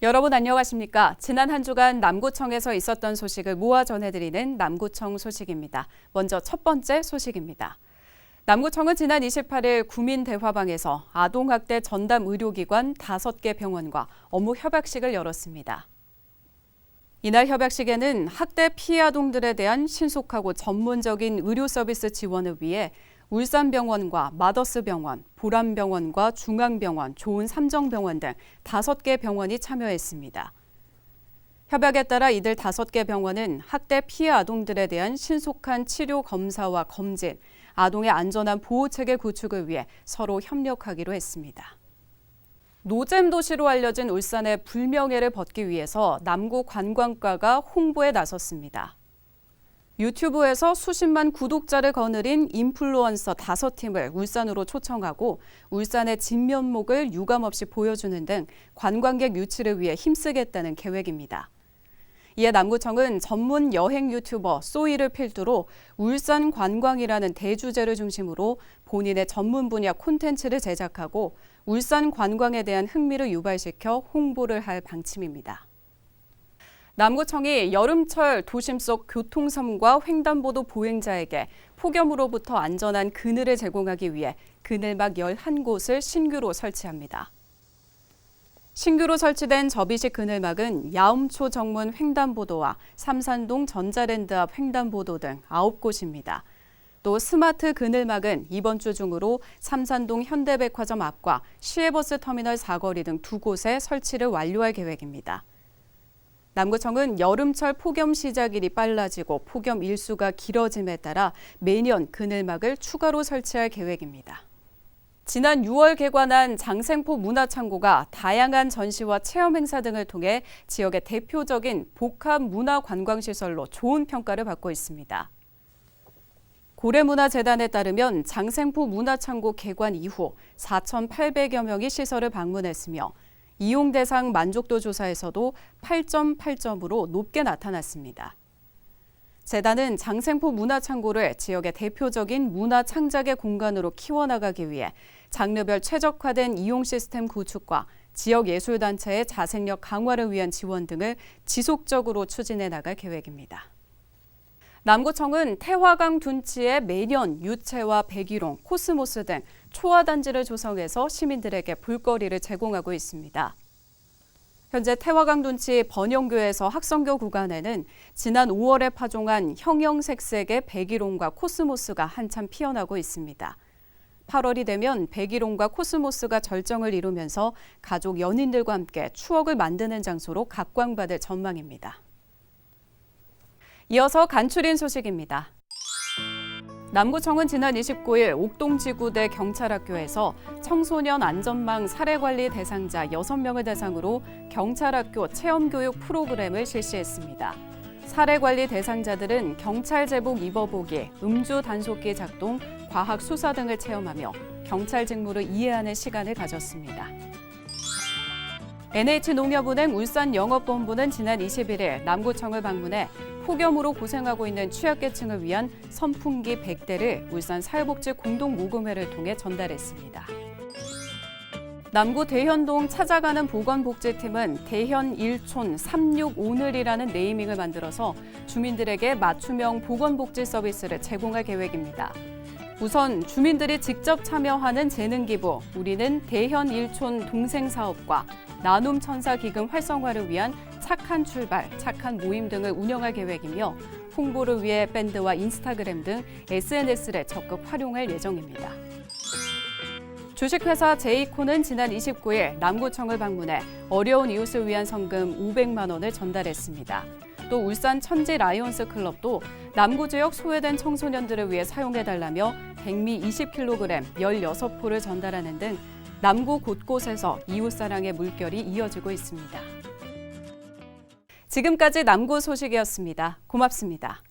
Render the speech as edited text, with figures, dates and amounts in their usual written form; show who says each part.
Speaker 1: 여러분 안녕하십니까? 지난 한 주간 남구청에서 있었던 소식을 모아 전해드리는 남구청 소식입니다. 먼저 첫 번째 소식입니다. 남구청은 지난 28일 구민대화방에서 아동학대 전담 의료기관 5개 병원과 업무 협약식을 열었습니다. 이날 협약식에는 학대 피해 아동들에 대한 신속하고 전문적인 의료 서비스 지원을 위해 울산병원과 마더스병원, 보람병원과 중앙병원, 좋은삼정병원 등 5개 병원이 참여했습니다. 협약에 따라 이들 5개 병원은 학대 피해 아동들에 대한 신속한 치료 검사와 검진, 아동의 안전한 보호체계 구축을 위해 서로 협력하기로 했습니다. 노잼 도시로 알려진 울산의 불명예를 벗기 위해서 남구 관광과가 홍보에 나섰습니다. 유튜브에서 수십만 구독자를 거느린 인플루언서 5팀을 울산으로 초청하고 울산의 진면목을 유감없이 보여주는 등 관광객 유치를 위해 힘쓰겠다는 계획입니다. 이에 남구청은 전문 여행 유튜버 쏘이를 필두로 울산 관광이라는 대주제를 중심으로 본인의 전문 분야 콘텐츠를 제작하고 울산 관광에 대한 흥미를 유발시켜 홍보를 할 방침입니다. 남구청이 여름철 도심 속 교통섬과 횡단보도 보행자에게 폭염으로부터 안전한 그늘을 제공하기 위해 그늘막 11곳을 신규로 설치합니다. 신규로 설치된 접이식 그늘막은 야움초 정문 횡단보도와 삼산동 전자랜드 앞 횡단보도 등 9곳입니다. 또 스마트 그늘막은 이번 주 중으로 삼산동 현대백화점 앞과 시외버스 터미널 사거리 등 2곳에 설치를 완료할 계획입니다. 남구청은 여름철 폭염 시작일이 빨라지고 폭염 일수가 길어짐에 따라 매년 그늘막을 추가로 설치할 계획입니다. 지난 6월 개관한 장생포 문화창고가 다양한 전시와 체험 행사 등을 통해 지역의 대표적인 복합 문화관광시설로 좋은 평가를 받고 있습니다. 고래문화재단에 따르면 장생포 문화창고 개관 이후 4,800여 명이 시설을 방문했으며 이용 대상 만족도 조사에서도 8.8점으로 높게 나타났습니다. 재단은 장생포 문화창고를 지역의 대표적인 문화 창작의 공간으로 키워나가기 위해 장르별 최적화된 이용 시스템 구축과 지역 예술단체의 자생력 강화를 위한 지원 등을 지속적으로 추진해 나갈 계획입니다. 남구청은 태화강 둔치에 매년 유채와 백일홍, 코스모스 등 초화단지를 조성해서 시민들에게 볼거리를 제공하고 있습니다. 현재 태화강 둔치 번영교에서 학성교 구간에는 지난 5월에 파종한 형형색색의 백일홍과 코스모스가 한참 피어나고 있습니다. 8월이 되면 백일홍과 코스모스가 절정을 이루면서 가족 연인들과 함께 추억을 만드는 장소로 각광받을 전망입니다. 이어서 간추린 소식입니다. 남구청은 지난 29일 옥동지구대 경찰학교에서 청소년 안전망 사례관리 대상자 6명을 대상으로 경찰학교 체험교육 프로그램을 실시했습니다. 사례관리 대상자들은 경찰 제복 입어보기, 음주 단속기 작동, 과학 수사 등을 체험하며 경찰 직무를 이해하는 시간을 가졌습니다. NH농협은행 울산영업본부는 지난 21일 남구청을 방문해 폭염으로 고생하고 있는 취약계층을 위한 선풍기 100대를 울산 사회복지공동모금회를 통해 전달했습니다. 남구 대현동 찾아가는 보건복지팀은 대현 1촌 365늘이라는 네이밍을 만들어서 주민들에게 맞춤형 보건복지 서비스를 제공할 계획입니다. 우선 주민들이 직접 참여하는 재능기부, 우리는 대현 1촌 동생사업과 나눔 천사 기금 활성화를 위한 착한 출발, 착한 모임 등을 운영할 계획이며 홍보를 위해 밴드와 인스타그램 등 SNS를 적극 활용할 예정입니다. 주식회사 제이코는 지난 29일 남구청을 방문해 어려운 이웃을 위한 성금 500만 원을 전달했습니다. 또 울산 천지 라이온스 클럽도 남구 지역 소외된 청소년들을 위해 사용해달라며 백미 20kg 16포를 전달하는 등 남구 곳곳에서 이웃사랑의 물결이 이어지고 있습니다. 지금까지 남구 소식이었습니다. 고맙습니다.